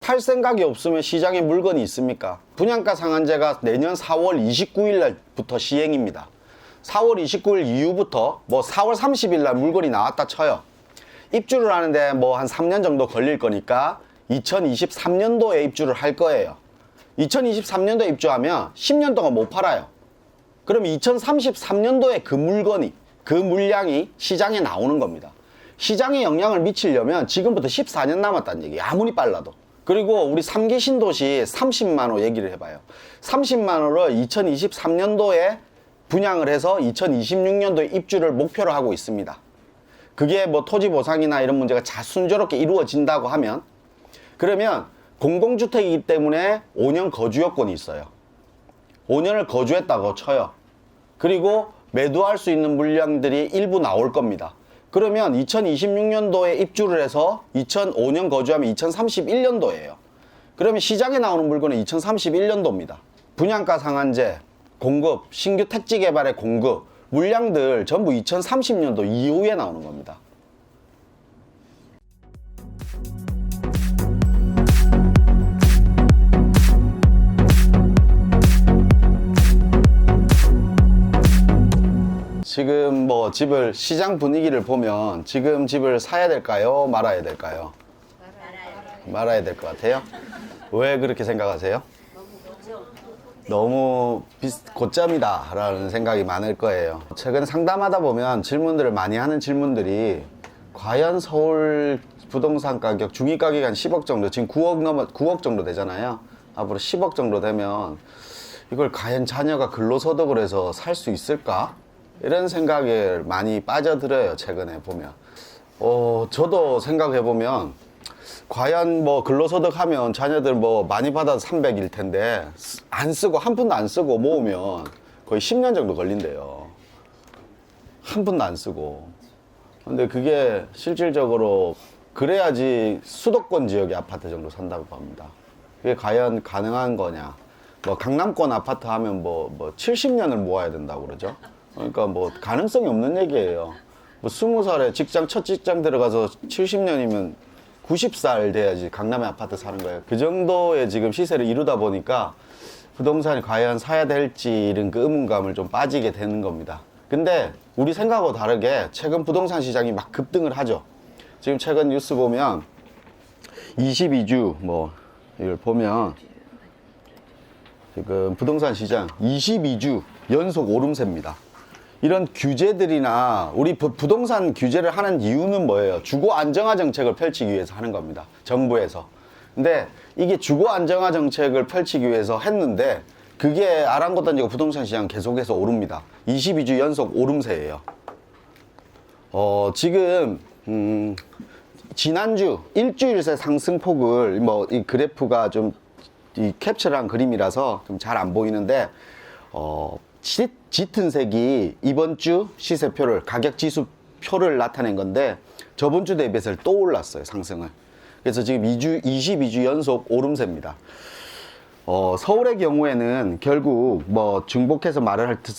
팔 생각이 없으면 시장에 물건이 있습니까? 분양가 상한제가 내년 4월 29일 날부터 시행입니다. 4월 29일 이후부터 뭐 4월 30일 날 물건이 나왔다 쳐요. 입주를 하는데 뭐 한 3년 정도 걸릴 거니까 2023년도에 입주를 할 거예요. 2023년도에 입주하면 10년 동안 못 팔아요. 그러면 2033년도에 그 물건이, 그 물량이 시장에 나오는 겁니다. 시장에 영향을 미치려면 지금부터 14년 남았다는 얘기예요. 아무리 빨라도. 그리고 우리 3기 신도시 30만호 얘기를 해봐요. 30만호를 2023년도에 분양을 해서 2026년도에 입주를 목표로 하고 있습니다. 그게 뭐 토지 보상이나 이런 문제가 순조롭게 이루어진다고 하면, 그러면 공공주택이기 때문에 5년 거주 요건이 있어요. 5년을 거주했다고 쳐요. 그리고 매도할 수 있는 물량들이 일부 나올 겁니다. 그러면 2026년도에 입주를 해서 2005년 거주하면 2031년도예요. 그러면 시장에 나오는 물건은 2031년도입니다. 분양가 상한제, 공급, 신규 택지 개발의 공급, 물량들 전부 2030년도 이후에 나오는 겁니다. 지금 뭐 집을, 시장 분위기를 보면 지금 집을 사야 될까요? 말아야 될까요? 말아야 될 것 같아요. 왜 그렇게 생각하세요? 너무 고점이다 라는 생각이 많을 거예요. 최근 상담하다 보면 질문들을 많이 하는 질문들이, 과연 서울 부동산 가격, 중위가격이 한 10억 정도, 지금 9억 정도 되잖아요. 앞으로 10억 정도 되면 이걸 과연 자녀가 근로소득을 해서 살 수 있을까? 이런 생각에 많이 빠져들어요. 최근에 보면. 저도 생각해보면, 과연 뭐 근로소득 하면 자녀들 뭐 많이 받아도 300일 텐데, 안 쓰고, 한 푼도 안 쓰고 모으면 거의 10년 정도 걸린대요. 한 푼도 안 쓰고. 근데 그게 실질적으로 그래야지 수도권 지역의 아파트 정도 산다고 합니다. 그게 과연 가능한 거냐. 뭐 강남권 아파트 하면 뭐 70년을 모아야 된다고 그러죠. 그러니까 뭐 가능성이 없는 얘기예요. 뭐 20살에 첫 직장 들어가서 70년이면 90살 돼야지 강남에 아파트 사는 거예요. 그 정도의 지금 시세를 이루다 보니까 부동산이 과연 사야 될지 이런 그 의문감을 좀 빠지게 되는 겁니다. 근데 우리 생각하고 다르게 최근 부동산 시장이 막 급등을 하죠. 지금 최근 뉴스 보면 22주 뭐 이걸 보면 지금 부동산 시장 22주 연속 오름세입니다. 이런 규제들이나 우리 부동산 규제를 하는 이유는 뭐예요? 주거 안정화 정책을 펼치기 위해서 하는 겁니다. 정부에서. 근데 이게 주거 안정화 정책을 펼치기 위해서 했는데 그게 아랑곳하지고 부동산 시장 계속해서 오릅니다. 22주 연속 오름세예요. 지금 지난주 일주일 새 상승폭을 뭐 이 그래프가 좀 이 캡처한 그림이라서 좀 잘 안 보이는데 짙은 색이 이번 주 시세표를, 가격 지수표를 나타낸 건데 저번 주 대비해서 또 올랐어요, 상승을. 그래서 지금 22주 연속 오름세입니다. 서울의 경우에는 결국 뭐 중복해서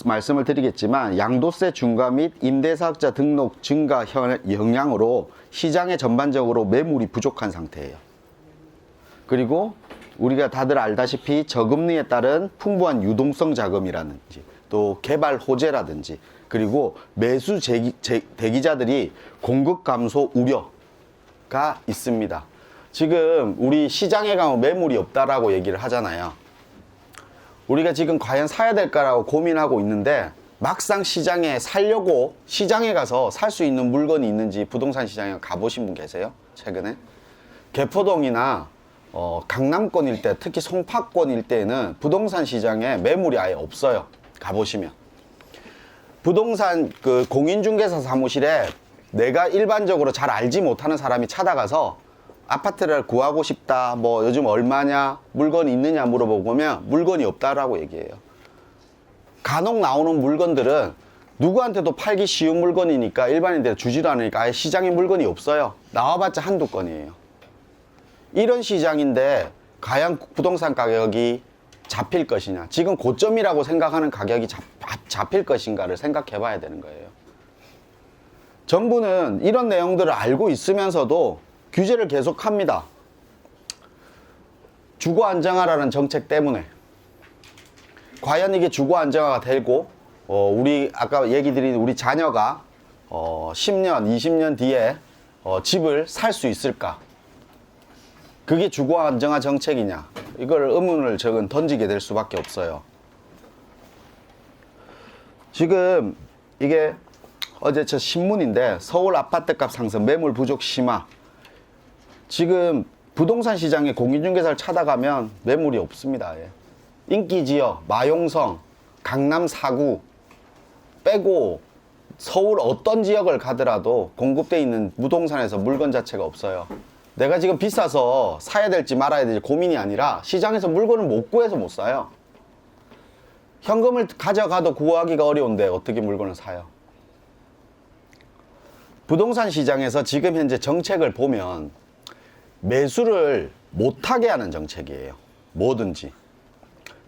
말씀을 드리겠지만 양도세 중과 및 임대사업자 등록 증가 영향으로 시장에 전반적으로 매물이 부족한 상태예요. 그리고 우리가 다들 알다시피 저금리에 따른 풍부한 유동성 자금이라든지 또 개발 호재라든지 그리고 매수 대기자들이 공급 감소 우려가 있습니다. 지금 우리 시장에 가면 매물이 없다라고 얘기를 하잖아요. 우리가 지금 과연 사야 될까라고 고민하고 있는데 막상 시장에 살려고 시장에 가서 살 수 있는 물건이 있는지 부동산 시장에 가보신 분 계세요? 최근에? 개포동이나 강남권 일대, 특히 송파권 일대에는 부동산 시장에 매물이 아예 없어요. 가보시면. 부동산 그 공인중개사 사무실에 내가 일반적으로 잘 알지 못하는 사람이 찾아가서 아파트를 구하고 싶다, 뭐 요즘 얼마냐, 물건이 있느냐 물어보면 물건이 없다라고 얘기해요. 간혹 나오는 물건들은 누구한테도 팔기 쉬운 물건이니까 일반인들 주지도 않으니까 아예 시장에 물건이 없어요. 나와봤자 한두 건이에요. 이런 시장인데 과연 부동산 가격이 잡힐 것이냐, 지금 고점이라고 생각하는 가격이 잡힐 것인가를 생각해 봐야 되는 거예요. 정부는 이런 내용들을 알고 있으면서도 규제를 계속합니다. 주거 안정화라는 정책 때문에 과연 이게 주거 안정화가 되고 우리 아까 얘기 드린 우리 자녀가 10년, 20년 뒤에 집을 살 수 있을까? 그게 주거 안정화 정책이냐? 이걸 의문을 저건 던지게 될 수밖에 없어요. 지금 이게 어제 저 신문인데 서울 아파트값 상승, 매물 부족 심화. 지금 부동산 시장에 공인중개사를 찾아가면 매물이 없습니다. 예. 인기지역, 마용성, 강남 4구 빼고 서울 어떤 지역을 가더라도 공급되어 있는 부동산에서 물건 자체가 없어요. 내가 지금 비싸서 사야 될지 말아야 될지 고민이 아니라 시장에서 물건을 못 구해서 못 사요. 현금을 가져가도 구하기가 어려운데 어떻게 물건을 사요? 부동산 시장에서 지금 현재 정책을 보면 매수를 못하게 하는 정책이에요. 뭐든지.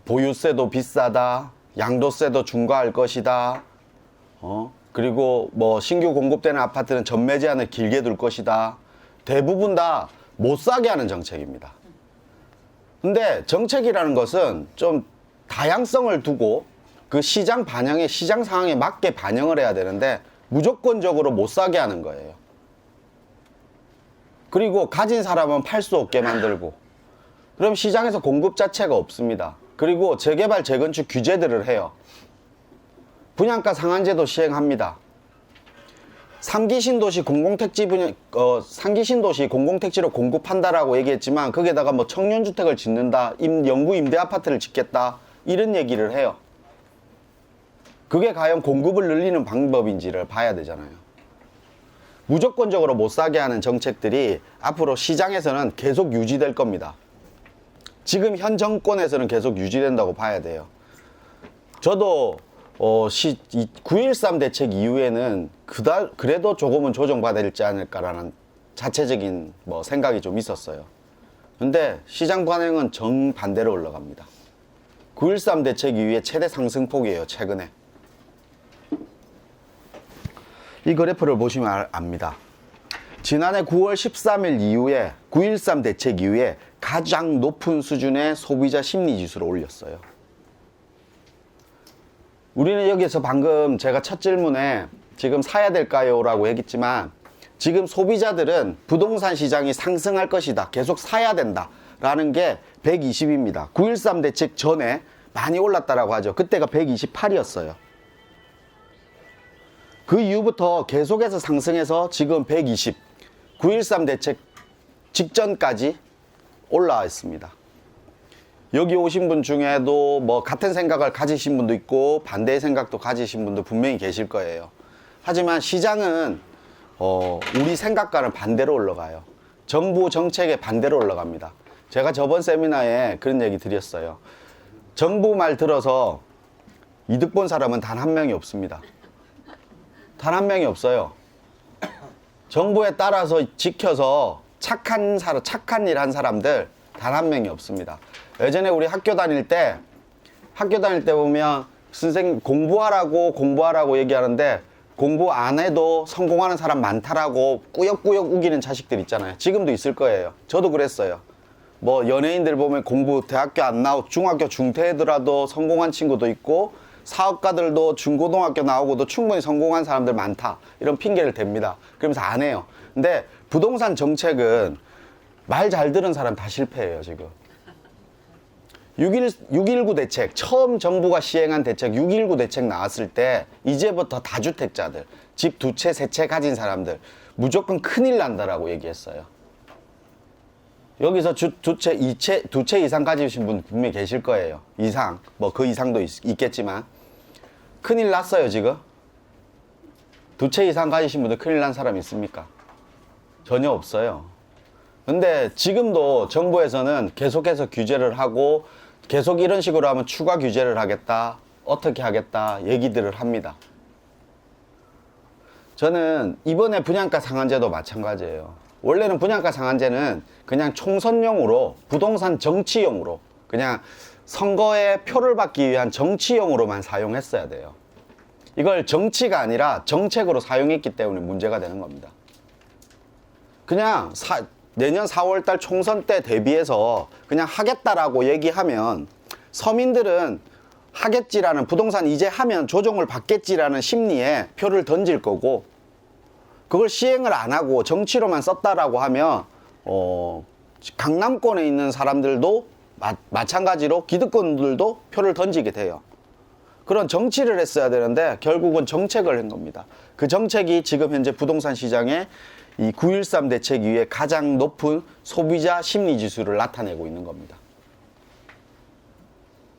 보유세도 비싸다, 양도세도 중과할 것이다, 그리고 뭐 신규 공급되는 아파트는 전매 제한을 길게 둘 것이다. 대부분 다 못 사게 하는 정책입니다. 근데 정책이라는 것은 좀 다양성을 두고 그 시장 반영에, 시장 상황에 맞게 반영을 해야 되는데 무조건적으로 못 사게 하는 거예요. 그리고 가진 사람은 팔 수 없게 만들고, 그럼 시장에서 공급 자체가 없습니다. 그리고 재개발, 재건축 규제들을 해요. 분양가 상한제도 시행합니다. 3기 신도시 공공택지 분양, 3기 신도시 공공택지로 공급한다라고 얘기했지만 거기에다가 뭐 청년주택을 짓는다, 영구 임대 아파트를 짓겠다, 이런 얘기를 해요. 그게 과연 공급을 늘리는 방법인지를 봐야 되잖아요. 무조건적으로 못 사게 하는 정책들이 앞으로 시장에서는 계속 유지될 겁니다. 지금 현 정권에서는 계속 유지된다고 봐야 돼요. 저도 9.13 대책 이후에는 그래도 조금은 조정받을지 않을까라는 자체적인 생각이 좀 있었어요. 근데 시장 반응은 정반대로 올라갑니다. 9.13 대책 이후에 최대 상승폭이에요, 최근에. 이 그래프를 보시면 압니다. 지난해 9월 13일 이후에 9.13 대책 이후에 가장 높은 수준의 소비자 심리지수를 올렸어요. 우리는 여기서 방금 제가 첫 질문에 지금 사야 될까요? 라고 얘기했지만 지금 소비자들은 부동산 시장이 상승할 것이다, 계속 사야 된다 라는 게 120입니다. 9.13 대책 전에 많이 올랐다라고 하죠. 그때가 128이었어요. 그 이후부터 계속해서 상승해서 지금 120, 9.13 대책 직전까지 올라와 있습니다. 여기 오신 분 중에도 뭐 같은 생각을 가지신 분도 있고 반대의 생각도 가지신 분도 분명히 계실 거예요. 하지만 시장은 우리 생각과는 반대로 올라가요. 정부 정책에 반대로 올라갑니다. 제가 저번 세미나에 그런 얘기 드렸어요. 정부 말 들어서 이득 본 사람은 단 한 명이 없습니다. 단 한 명이 없어요. 정부에 따라서 지켜서 착한 일 한 사람들 단 한 명이 없습니다. 예전에 우리 학교 다닐 때 보면 선생님 공부하라고 얘기하는데 공부 안 해도 성공하는 사람 많다라고 꾸역꾸역 우기는 자식들 있잖아요. 지금도 있을 거예요. 저도 그랬어요. 뭐 연예인들 보면 공부 대학교 안 나오고 중학교 중퇴하더라도 성공한 친구도 있고, 사업가들도 중고등학교 나오고도 충분히 성공한 사람들 많다, 이런 핑계를 댑니다. 그러면서 안 해요. 근데 부동산 정책은 말 잘 들은 사람 다 실패해요. 지금 6.19 대책, 처음 정부가 시행한 대책 6.19 대책 나왔을 때 이제부터 다주택자들, 집 2채, 3채 가진 사람들 무조건 큰일 난다라고 얘기했어요. 여기서 두 채 이상 가지신 분 분명히 계실 거예요. 이상, 뭐 그 이상도 있겠지만 큰일 났어요. 지금 2채 이상 가지신 분들 큰일 난 사람 있습니까? 전혀 없어요. 근데 지금도 정부에서는 계속해서 규제를 하고 계속 이런 식으로 하면 추가 규제를 하겠다, 어떻게 하겠다 얘기들을 합니다. 저는 이번에 분양가 상한제도 마찬가지예요. 원래는 분양가 상한제는 그냥 총선용으로, 부동산 정치용으로, 그냥 선거에 표를 받기 위한 정치용으로만 사용했어야 돼요. 이걸 정치가 아니라 정책으로 사용했기 때문에 문제가 되는 겁니다. 그냥 내년 4월달 총선 때 대비해서 그냥 하겠다라고 얘기하면 서민들은 하겠지라는, 부동산 이제 하면 조정을 받겠지라는 심리에 표를 던질 거고, 그걸 시행을 안 하고 정치로만 썼다라고 하면 강남권에 있는 사람들도 마찬가지로 기득권들도 표를 던지게 돼요. 그런 정치를 했어야 되는데 결국은 정책을 한 겁니다. 그 정책이 지금 현재 부동산 시장에 이 9.13 대책 이후에 가장 높은 소비자 심리 지수를 나타내고 있는 겁니다.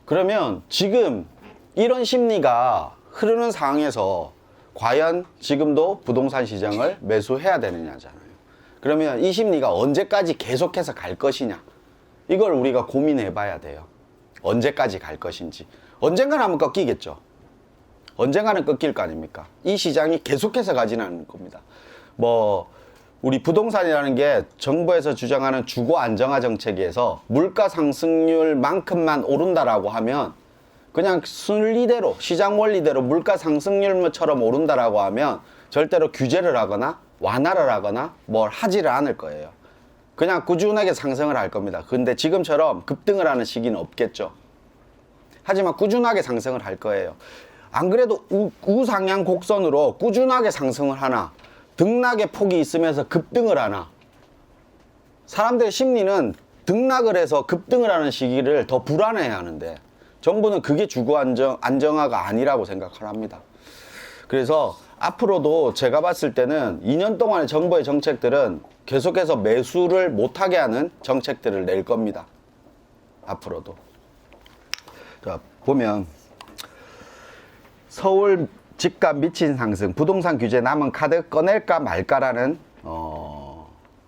그러면 지금 이런 심리가 흐르는 상황에서 과연 지금도 부동산 시장을 매수해야 되느냐잖아요. 그러면 이 심리가 언제까지 계속해서 갈 것이냐, 이걸 우리가 고민해 봐야 돼요. 언제까지 갈 것인지. 언젠가는 한번 꺾이겠죠. 언젠가는 꺾일 거 아닙니까? 이 시장이 계속해서 가지는 않을 겁니다. 우리 부동산이라는 게 정부에서 주장하는 주거 안정화 정책에서 물가 상승률만큼만 오른다라고 하면, 그냥 순리대로, 시장 원리대로 물가 상승률처럼 오른다라고 하면 절대로 규제를 하거나 완화를 하거나 뭘 하지를 않을 거예요. 그냥 꾸준하게 상승을 할 겁니다. 근데 지금처럼 급등을 하는 시기는 없겠죠. 하지만 꾸준하게 상승을 할 거예요. 안 그래도 우상향 곡선으로 꾸준하게 상승을 하나, 등락의 폭이 있으면서 급등을 하나. 사람들의 심리는 등락을 해서 급등을 하는 시기를 더 불안해해 하는데, 정부는 그게 주거 안정화가 아니라고 생각을 합니다. 그래서 앞으로도 제가 봤을 때는 2년 동안의 정부의 정책들은 계속해서 매수를 못하게 하는 정책들을 낼 겁니다. 앞으로도. 자, 보면 서울 집값 미친 상승, 부동산 규제 남은 카드 꺼낼까 말까라는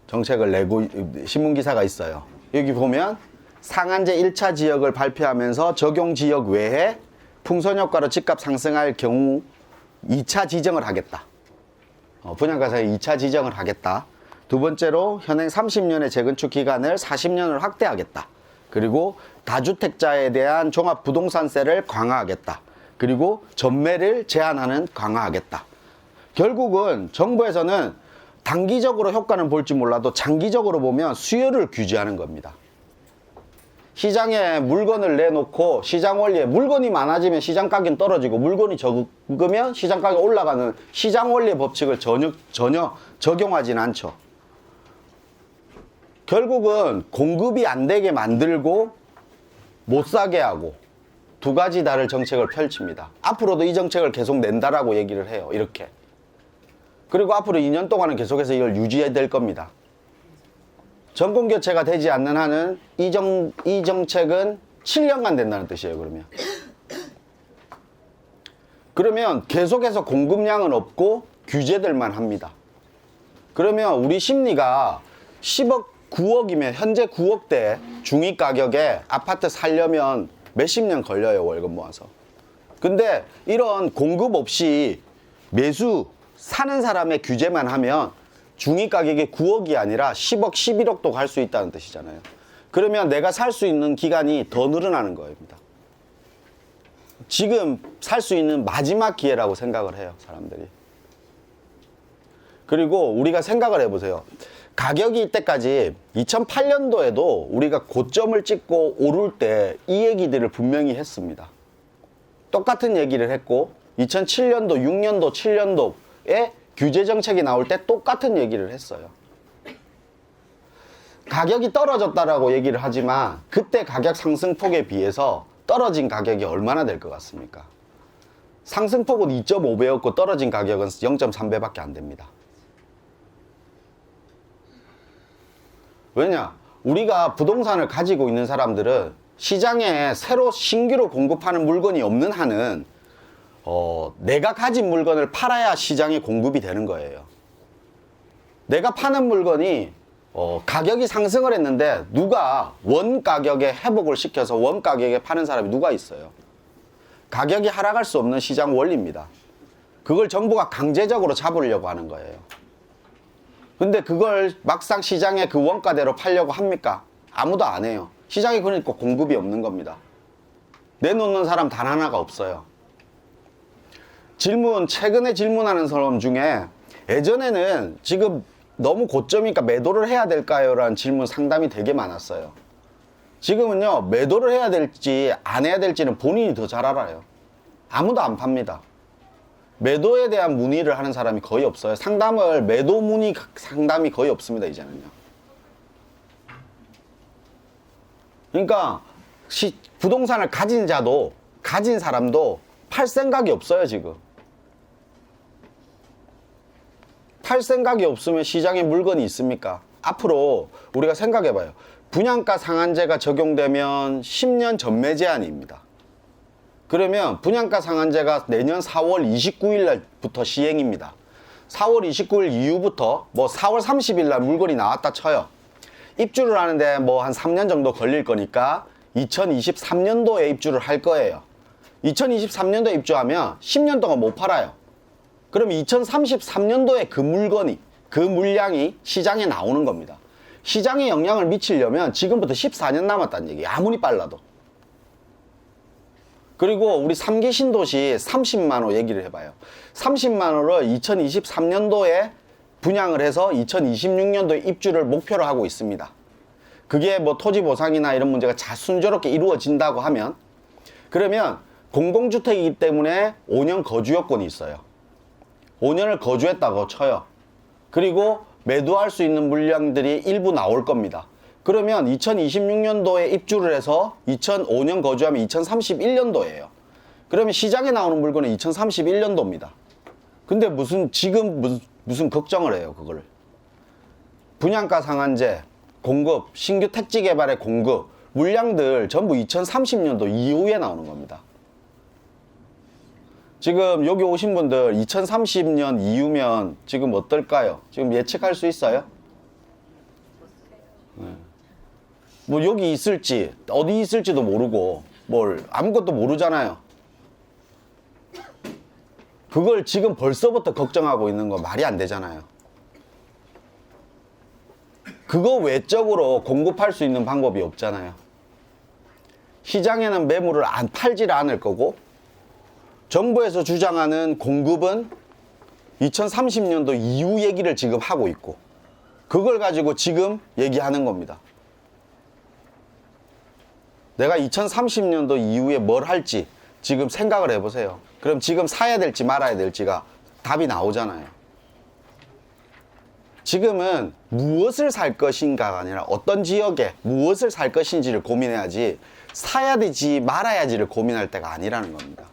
정책을 내고 신문기사가 있어요. 여기 보면 상한제 1차 지역을 발표하면서 적용 지역 외에 풍선 효과로 집값 상승할 경우 2차 지정을 하겠다. 분양가상에 2차 지정을 하겠다. 두 번째로 현행 30년의 재건축 기간을 40년을 확대하겠다. 그리고 다주택자에 대한 종합부동산세를 강화하겠다. 그리고 전매를 제한하는 강화하겠다. 결국은 정부에서는 단기적으로 효과는 볼지 몰라도 장기적으로 보면 수요를 규제하는 겁니다. 시장에 물건을 내놓고 시장 원리에 물건이 많아지면 시장 가격은 떨어지고 물건이 적으면 시장 가격이 올라가는 시장 원리의 법칙을 전혀 적용하진 않죠. 결국은 공급이 안 되게 만들고 못 사게 하고 두 가지 다를 정책을 펼칩니다. 앞으로도 이 정책을 계속 낸다라고 얘기를 해요. 이렇게. 그리고 앞으로 2년 동안은 계속해서 이걸 유지해야 될 겁니다. 정권 교체가 되지 않는 한은 이 정책은 7년간 된다는 뜻이에요. 그러면 계속해서 공급량은 없고 규제들만 합니다. 그러면 우리 심리가 10억 9억이면 현재 9억대 중위 가격에 아파트 살려면 몇십 년 걸려요. 월급 모아서. 근데 이런 공급 없이 매수 사는 사람의 규제만 하면 중위 가격이 9억이 아니라 10억, 11억도 갈 수 있다는 뜻이잖아요. 그러면 내가 살 수 있는 기간이 더 늘어나는 겁니다. 지금 살 수 있는 마지막 기회라고 생각을 해요, 사람들이. 그리고 우리가 생각을 해보세요. 가격이 이때까지 2008년도에도 우리가 고점을 찍고 오를 때 이 얘기들을 분명히 했습니다. 똑같은 얘기를 했고 2007년도, 6년도, 7년도에 규제 정책이 나올 때 똑같은 얘기를 했어요. 가격이 떨어졌다라고 얘기를 하지만 그때 가격 상승폭에 비해서 떨어진 가격이 얼마나 될 것 같습니까? 상승폭은 2.5배였고 떨어진 가격은 0.3배밖에 안 됩니다. 왜냐? 우리가 부동산을 가지고 있는 사람들은 시장에 새로 신규로 공급하는 물건이 없는 한은 내가 가진 물건을 팔아야 시장에 공급이 되는 거예요. 내가 파는 물건이 가격이 상승을 했는데 누가 원 가격에 회복을 시켜서 원 가격에 파는 사람이 누가 있어요? 가격이 하락할 수 없는 시장 원리입니다. 그걸 정부가 강제적으로 잡으려고 하는 거예요. 근데 그걸 막상 시장에 그 원가대로 팔려고 합니까? 아무도 안 해요. 시장에 그러니까 공급이 없는 겁니다. 내놓는 사람 단 하나가 없어요. 최근에 질문하는 사람 중에 예전에는 지금 너무 고점이니까 매도를 해야 될까요? 라는 질문 상담이 되게 많았어요. 지금은요, 매도를 해야 될지 안 해야 될지는 본인이 더 잘 알아요. 아무도 안 팝니다. 매도에 대한 문의를 하는 사람이 거의 없어요. 상담을, 매도 문의 상담이 거의 없습니다, 이제는요. 그러니까 부동산을 가진 자도, 가진 사람도 팔 생각이 없어요, 지금. 팔 생각이 없으면 시장에 물건이 있습니까? 앞으로 우리가 생각해봐요. 분양가 상한제가 적용되면 10년 전매 제한입니다. 그러면 분양가 상한제가 내년 4월 29일 날부터 시행입니다. 4월 29일 이후부터 뭐 4월 30일 날 물건이 나왔다 쳐요. 입주를 하는데 뭐 한 3년 정도 걸릴 거니까 2023년도에 입주를 할 거예요. 2023년도에 입주하면 10년 동안 못 팔아요. 그러면 2033년도에 그 물건이, 그 물량이 시장에 나오는 겁니다. 시장에 영향을 미치려면 지금부터 14년 남았다는 얘기예요. 아무리 빨라도. 그리고 우리 3기 신도시 30만호 얘기를 해봐요. 30만호를 2023년도에 분양을 해서 2026년도에 입주를 목표로 하고 있습니다. 그게 뭐 토지 보상이나 이런 문제가 순조롭게 이루어진다고 하면, 그러면 공공주택이기 때문에 5년 거주 요건이 있어요. 5년을 거주했다고 쳐요. 그리고 매도할 수 있는 물량들이 일부 나올 겁니다. 그러면 2026년도에 입주를 해서 2005년 거주하면 2031년도예요. 그러면 시장에 나오는 물건은 2031년도입니다. 근데 지금 무슨 걱정을 해요, 그거를. 분양가 상한제, 공급, 신규 택지 개발의 공급, 물량들 전부 2030년도 이후에 나오는 겁니다. 지금 여기 오신 분들 2030년 이후면 지금 어떨까요? 지금 예측할 수 있어요? 네. 뭐 여기 있을지, 어디 있을지도 모르고, 아무것도 모르잖아요. 그걸 지금 벌써부터 걱정하고 있는 거 말이 안 되잖아요. 그거 외적으로 공급할 수 있는 방법이 없잖아요. 시장에는 매물을 팔질 않을 거고, 정부에서 주장하는 공급은 2030년도 이후 얘기를 지금 하고 있고, 그걸 가지고 지금 얘기하는 겁니다. 내가 2030년도 이후에 뭘 할지 지금 생각을 해보세요. 그럼 지금 사야 될지 말아야 될지가 답이 나오잖아요. 지금은 무엇을 살 것인가가 아니라 어떤 지역에 무엇을 살 것인지를 고민해야지, 사야 되지 말아야지를 고민할 때가 아니라는 겁니다.